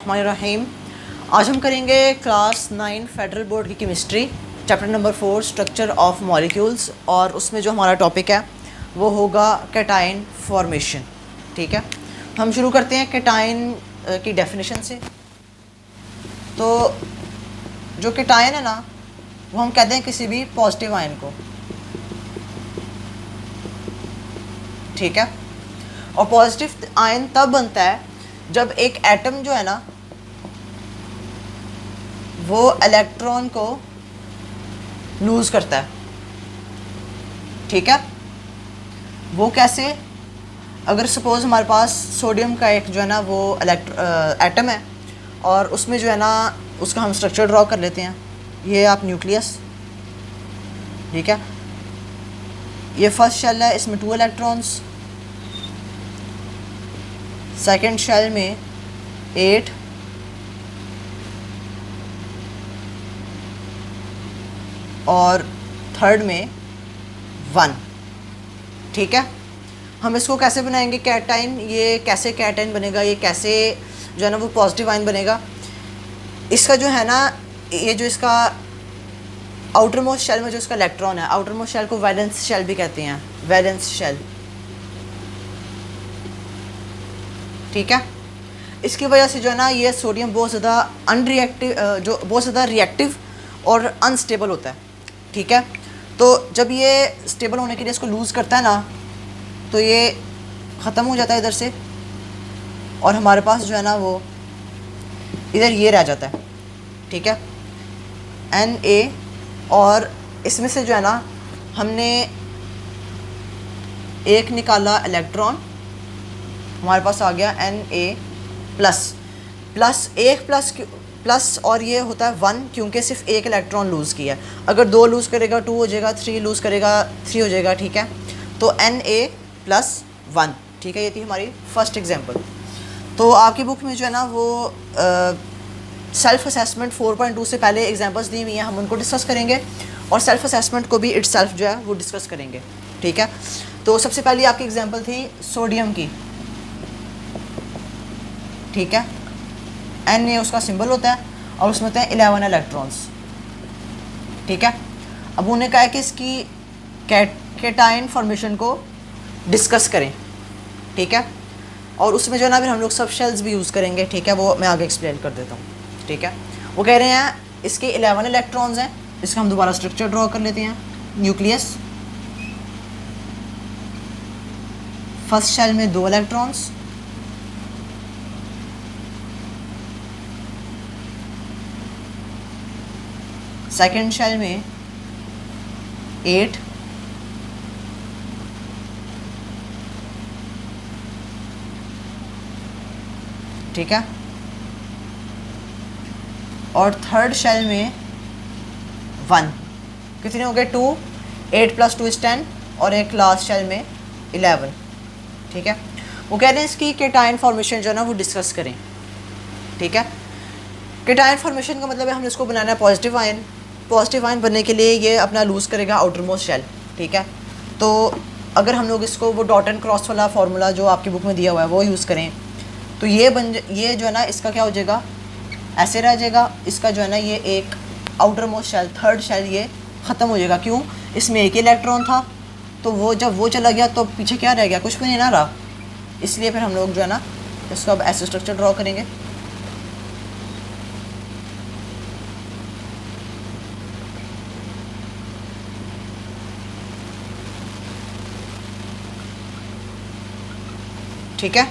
रहीम। आज हम करेंगे क्लास 9 फेडरल बोर्ड की chemistry, chapter number 4 structure of molecules, और उसमें जो हमारा टॉपिक है वो होगा कैटायन फॉर्मेशन। ठीक है, हम शुरू करते हैं कैटायन की डेफिनेशन से। तो जो कैटायन है ना, वो हम कहते हैं किसी भी पॉजिटिव आयन को। ठीक है, और पॉजिटिव आयन तब बनता है जब एक एटम जो है ना वो इलेक्ट्रॉन को लूज़ करता है। ठीक है, वो कैसे? अगर सपोज़ हमारे पास सोडियम का एक जो है ना वो एटम है, और उसमें जो है ना उसका हम स्ट्रक्चर ड्रॉ कर लेते हैं। ये आप न्यूक्लियस, ठीक है, ये फर्स्ट शेल है, इसमें 2 इलेक्ट्रॉन्स, सेकंड शेल में 8, और थर्ड में 1। ठीक है, हम इसको कैसे बनाएंगे कैटाइन? ये कैसे कैटाइन बनेगा, ये कैसे जो है ना वो पॉजिटिव आयन बनेगा? इसका जो है ना, ये जो इसका आउटर मोस्ट शेल में जो इसका इलेक्ट्रॉन है, आउटर मोस्ट शेल को वैलेंस शेल भी कहते हैं, वैलेंस शेल। ठीक है, इसकी वजह से जो है ना ये सोडियम बहुत ज़्यादा अनरिएक्टिव, जो बहुत ज़्यादा रिएक्टिव और अनस्टेबल होता है। ठीक है, तो जब ये स्टेबल होने के लिए इसको लूज़ करता है ना, तो ये ख़त्म हो जाता है इधर से, और हमारे पास जो है ना वो इधर ये रह जाता है। ठीक है, Na, और इसमें से जो है ना हमने एक निकाला इलेक्ट्रॉन, हमारे पास आ गया Na प्लस एक प्लस और ये होता है 1, क्योंकि सिर्फ एक इलेक्ट्रॉन लूज़ किया है। अगर 2 लूज़ करेगा 2 हो जाएगा, 3 लूज़ करेगा 3 हो जाएगा। ठीक है, तो Na+1। ठीक है, ये थी हमारी फर्स्ट एग्जांपल। तो आपकी बुक में जो है ना वो सेल्फ असेसमेंट 4.2 से पहले एग्जांपल्स दी हुई हैं, हम उनको डिस्कस करेंगे, और सेल्फ असेसमेंट को भी इट्सेल्फ जो है वो डिस्कस करेंगे। ठीक है, तो सबसे पहले आपकी एग्जांपल थी सोडियम की। ठीक है, Na उसका सिंबल होता है, और उसमें होते हैं 11 इलेक्ट्रॉन्स। ठीक है, अब उन्होंने कहा है कि इसकी कैटायन फॉर्मेशन को डिस्कस करें। ठीक है, और उसमें जो है ना फिर हम लोग सब शेल्स भी यूज़ करेंगे। ठीक है, वो मैं आगे एक्सप्लेन कर देता हूँ। ठीक है, वो कह रहे हैं इसके 11 इलेक्ट्रॉन्स हैं। इसका हम दोबारा स्ट्रक्चर ड्रॉ कर लेते हैं। न्यूक्लियस, फर्स्ट शेल में 2 इलेक्ट्रॉन्स, सेकेंड शेल में 8, ठीक है, और थर्ड शेल में 1। कितने हो गए? 2, 8 + 2 = 10, और एक लास्ट शेल में 11। ठीक है, वो कह रहे हैं इसकी कैटायन फॉर्मेशन जो है ना वो डिस्कस करें। ठीक है, कैटायन फॉर्मेशन का मतलब है हमने इसको बनाना है पॉजिटिव आयन। पॉजिटिव आयन बनने के लिए ये अपना लूज़ करेगा आउटर मोस्ट शेल। ठीक है, तो अगर हम लोग इसको वो डॉट एंड क्रॉस वाला फार्मूला जो आपकी बुक में दिया हुआ है वो यूज़ करें, तो ये जो है ना इसका क्या हो जाएगा, ऐसे रह जाएगा। इसका जो है ना ये एक outermost shell, third shell, ये ख़त्म हो जाएगा। क्यों? इसमें एक इलेक्ट्रॉन था, तो वो जब वो चला गया तो पीछे क्या रह गया? कुछ भी नहीं ना रहा। इसलिए फिर हम लोग जो है ना इसका अब ऐसे स्ट्रक्चर ड्रॉ करेंगे। ठीक है,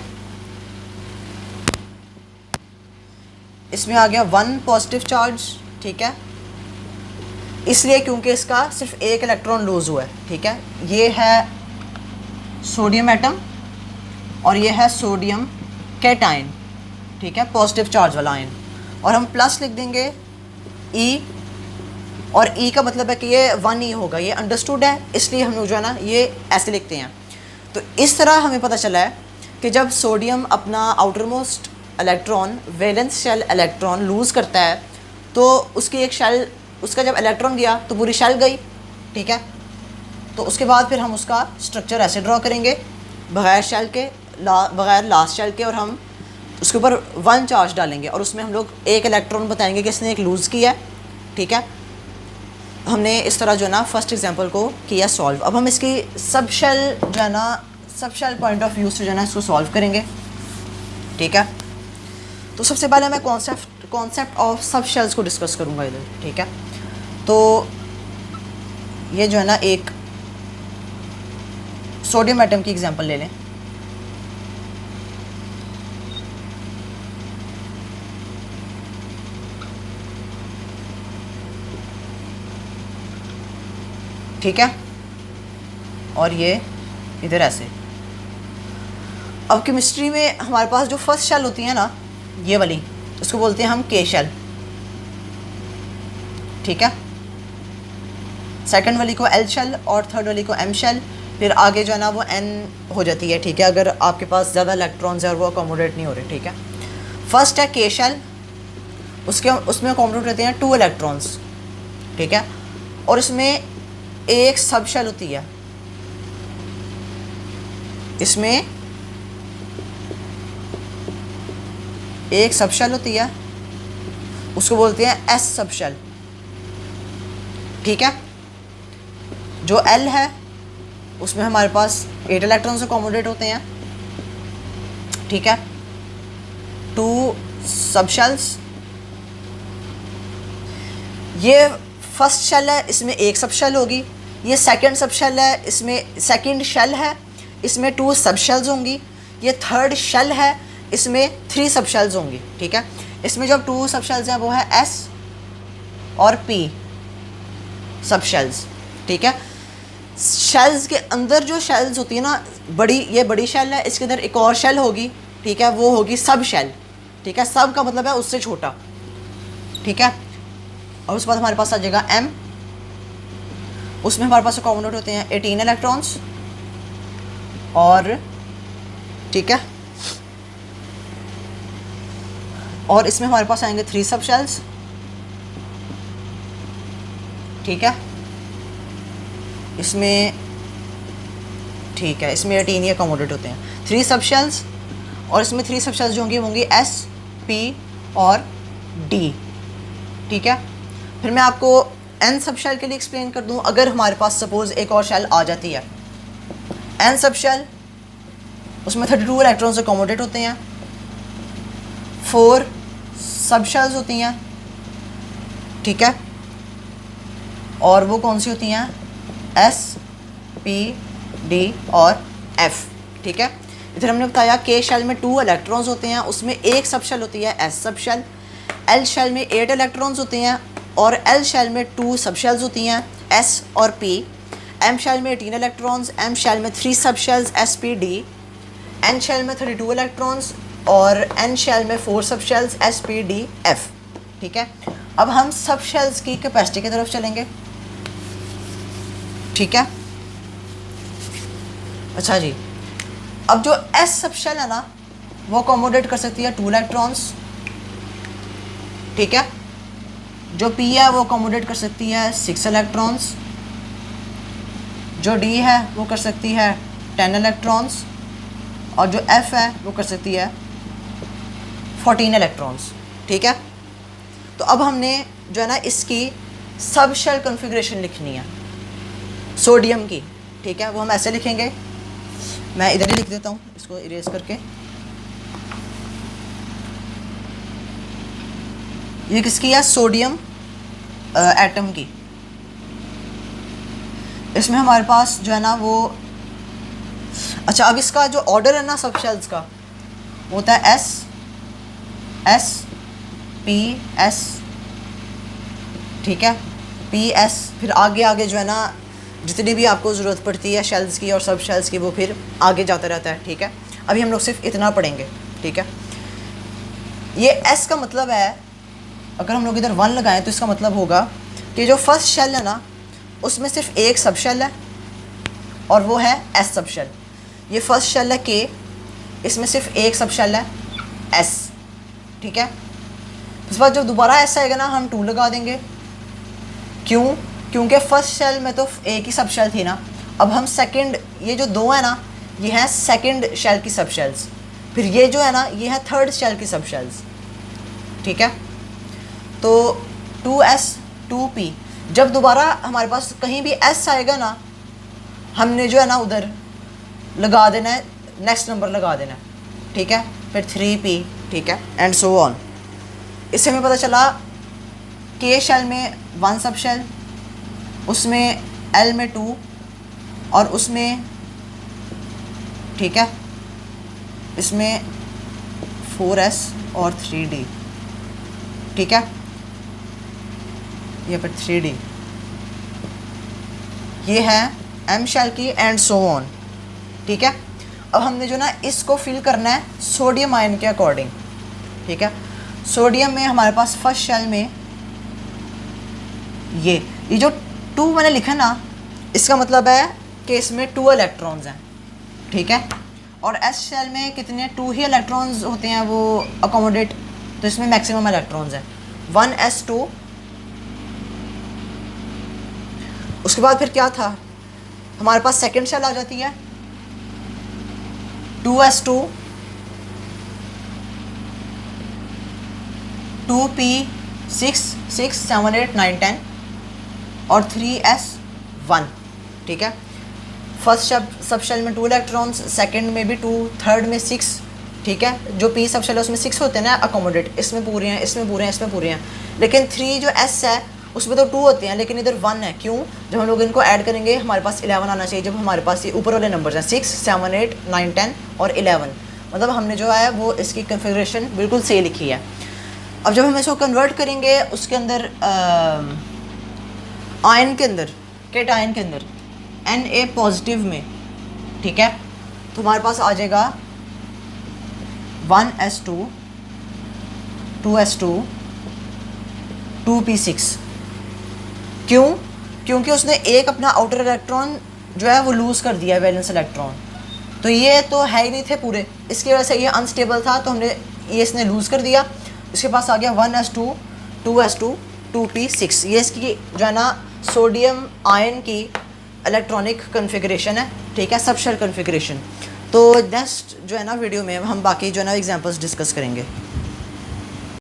इसमें आ गया 1 पॉजिटिव चार्ज। ठीक है, इसलिए क्योंकि इसका सिर्फ एक इलेक्ट्रॉन लूज़ हुआ है। ठीक है, ये है सोडियम एटम, और ये है सोडियम कैटायन। ठीक है, पॉजिटिव चार्ज वाला आयन, और हम प्लस लिख देंगे E, और E का मतलब है कि ये 1E होगा। ये अंडरस्टूड है, इसलिए हम लोग जो है ना ये ऐसे लिखते हैं। तो इस तरह हमें पता चला है कि जब सोडियम अपना outermost electron, valence shell electron lose करता है, तो उसकी एक शेल, उसका जब इलेक्ट्रॉन गया तो पूरी शेल गई। ठीक है, तो उसके बाद फिर हम उसका स्ट्रक्चर ऐसे ड्रॉ करेंगे, बगैर शेल के, बगैर लास्ट शेल के, और हम उसके ऊपर 1 चार्ज डालेंगे और उसमें हम लोग एक इलेक्ट्रॉन बताएंगे कि इसने एक लूज़ किया है, ठीक है। हमने इस तरह जो है ना फर्स्ट एग्जांपल को किया सॉल्व। अब हम इसकी सब शेल जो है ना, सब शेल पॉइंट ऑफ व्यू से जो है ना इसको सॉल्व करेंगे, ठीक है। तो सबसे पहले मैं कॉन्सेप्ट ऑफ सब शेल्स को डिस्कस करूँगा इधर, ठीक है। तो ये जो है ना एक सोडियम एटम की एग्जांपल ले लें। ठीक है, और ये इधर ऐसे। अब केमिस्ट्री में हमारे पास जो फर्स्ट शेल होती है ना, ये वाली, उसको बोलते हैं हम के शेल, ठीक है। सेकंड वाली को एल शेल और थर्ड वाली को एम शेल, फिर आगे जो है ना वो एन हो जाती है, ठीक है, अगर आपके पास ज़्यादा इलेक्ट्रॉन्स है और वो अकोमोडेट नहीं हो रहे, ठीक है। फर्स्ट है के शेल, उसमें अकोमोडेट रहते हैं 2 इलेक्ट्रॉन्स, ठीक है, और इसमें एक सब शेल होती है, इसमें एक सब शेल होती है, उसको बोलते हैं एस सब शेल, ठीक है। जो एल है उसमें हमारे पास 8 इलेक्ट्रॉन्स अकोमोडेट होते हैं, ठीक है, 2 सब शेल्स। ये फर्स्ट शेल है, इसमें एक सब शेल होगी। ये सेकंड सब शेल है, इसमें सेकंड शेल है, इसमें 2 सब शेल्स होंगी। ये थर्ड शेल है, इसमें 3 सब शेल्स होंगी, ठीक है। इसमें जो 2 सब शेल्स हैं वो है एस और पी सब शेल्स, ठीक है। शेल्स के अंदर जो शेल्स होती है ना, ये बड़ी शेल है, इसके अंदर एक और शेल होगी, ठीक है, वो होगी सब शेल, ठीक है। सब का मतलब है उससे छोटा, ठीक है। और उसके बाद हमारे पास आ जाएगा एम, उसमें हमारे पास अकोमोडेट होते हैं 18 इलेक्ट्रॉन्स, और ठीक है, और इसमें हमारे पास आएंगे 3 सब शेल्स, ठीक है। इसमें ठीक है, इसमें 18 ही अकोमोडेट होते हैं, 3 सब शेल्स, और इसमें 3 सब शेल्स जो होंगी एस, पी और डी, ठीक है। फिर मैं आपको एन सब शेल के लिए एक्सप्लेन कर दूं। अगर हमारे पास सपोज एक और शेल आ जाती है, एन सब शेल, उसमें 32 इलेक्ट्रॉन्स अकोमोडेट होते हैं, 4 सब शेल्स होती हैं, ठीक है, और वो कौन सी होती हैं, एस, पी, डी और एफ, ठीक है। इधर हमने बताया के शेल में 2 इलेक्ट्रॉन्स होते हैं, उसमें एक सब शेल होती है एस सब शेल। एल शेल में 8 इलेक्ट्रॉन्स होते हैं और एल शेल में 2 सब शेल्स होती हैं, एस और पी। एम शेल में 18 इलेक्ट्रॉन्स, एम शेल में 3 sub shells, S, P, D. N shell में 32 इलेक्ट्रॉन्स और एन शेल में 4 sub shells, S, P, D, F, ठीक है। अब हम सब शेल्स की कैपेसिटी की तरफ चलेंगे, ठीक है। अच्छा जी, अब जो एस सब शेल है ना, वो अकोमोडेट कर सकती है 2 इलेक्ट्रॉन्स, ठीक है। जो पी है वो अकोमोडेट कर सकती है 6 इलेक्ट्रॉन्स, जो डी है वो कर सकती है 10 इलेक्ट्रॉन्स, और जो एफ है वो कर सकती है 14 इलेक्ट्रॉन्स, ठीक है। तो अब हमने जो है ना इसकी सब शेल कॉन्फ़िगरेशन लिखनी है सोडियम की, ठीक है। वो हम ऐसे लिखेंगे, मैं इधर ही लिख देता हूँ इसको इरेज करके। ये किसकी है, सोडियम एटम की। इसमें हमारे पास जो है ना वो, अच्छा, अब इसका जो ऑर्डर है ना सब शेल्स का, वो होता है एस, एस, पी, एस, ठीक है, पी, एस। फिर आगे आगे जो है ना जितनी भी आपको ज़रूरत पड़ती है शेल्स की और सब शेल्स की, वो फिर आगे जाता रहता है, ठीक है। अभी हम लोग सिर्फ इतना पढ़ेंगे, ठीक है। ये एस का मतलब है, अगर हम लोग इधर 1 लगाएं तो इसका मतलब होगा कि जो फर्स्ट शेल है ना, उसमें सिर्फ एक सब शेल है और वो है एस सब शेल। ये फर्स्ट शेल है के, इसमें सिर्फ एक सब शेल है एस, ठीक है। उस बाद जब दोबारा एस आएगा ना, हम 2 लगा देंगे। क्यों? क्योंकि फर्स्ट शेल में तो एक ही सब शेल थी ना। अब हम सेकंड, ये जो 2 है ना, ये हैं सेकंड शेल की सब शेल्स। फिर ये जो है ना, ये है थर्ड शेल की सब शेल्स, ठीक है। तो 2s 2p, जब दोबारा हमारे पास कहीं भी s आएगा ना, हमने जो है ना उधर लगा देना है, नेक्स्ट नंबर लगा देना है, ठीक है। फिर 3p, ठीक है, एंड सो ऑन। इससे हमें पता चला k शेल में 1 सब शेल, उसमें l में 2 और उसमें, ठीक है, इसमें 4s और 3d, ठीक है, ये पर 3d, ये है m शेल की एंड सो ऑन, ठीक है। अब हमने जो ना इसको फिल करना है सोडियम आयन के अकॉर्डिंग, ठीक है। सोडियम में हमारे पास फर्स्ट शेल में ये जो 2 मैंने लिखा ना, इसका मतलब है कि इसमें 2 इलेक्ट्रॉन्स हैं, ठीक है। और एस शेल में कितने 2 ही इलेक्ट्रॉन्स होते हैं वो अकोमोडेट, तो इसमें मैक्सिमम इलेक्ट्रॉन्स हैं 1s2। उसके बाद फिर क्या था, हमारे पास सेकेंड शेल आ जाती है 2s2 2p6 6 7 8 9 10 और 3s1, ठीक है। फर्स्ट सब शेल में 2 इलेक्ट्रॉन्स, सेकंड में भी 2, थर्ड में 6, ठीक है। जो p सब शेल है उसमें 6 होते हैं ना अकोमोडेट, इसमें पूरे हैं, इसमें पूरे हैं, इसमें पूरे हैं। लेकिन 3 जो s है उसमें तो 2 होते हैं, लेकिन इधर 1 है। क्यों? जब हम लोग इनको ऐड करेंगे हमारे पास 11 आना चाहिए, जब हमारे पास ये ऊपर वाले नंबर हैं 6 7 8 9 10 और 11, मतलब हमने जो है वो इसकी कन्फिग्रेशन बिल्कुल सही लिखी है। अब जब हम इसको कन्वर्ट करेंगे उसके अंदर आयन के अंदर, केट आयन के अंदर Na पॉजिटिव में, ठीक है, तो हमारे पास आ जाएगा 1s2 2s2 2p6। क्यों? क्योंकि उसने एक अपना आउटर इलेक्ट्रॉन जो है वो लूज़ कर दिया है, वैलेंस इलेक्ट्रॉन, तो ये तो है ही नहीं थे पूरे, इसकी वजह से ये अनस्टेबल था, तो हमने ये इसने लूज़ कर दिया। इसके पास आ गया 1s2 2s2 2p6। ये इसकी जो है ना सोडियम आयन की इलेक्ट्रॉनिक कन्फिग्रेशन है, ठीक है, सब शेल कन्फिग्रेशन। तो नेक्स्ट जो है ना वीडियो में हम बाकी जो है ना एग्जांपल्स डिस्कस करेंगे।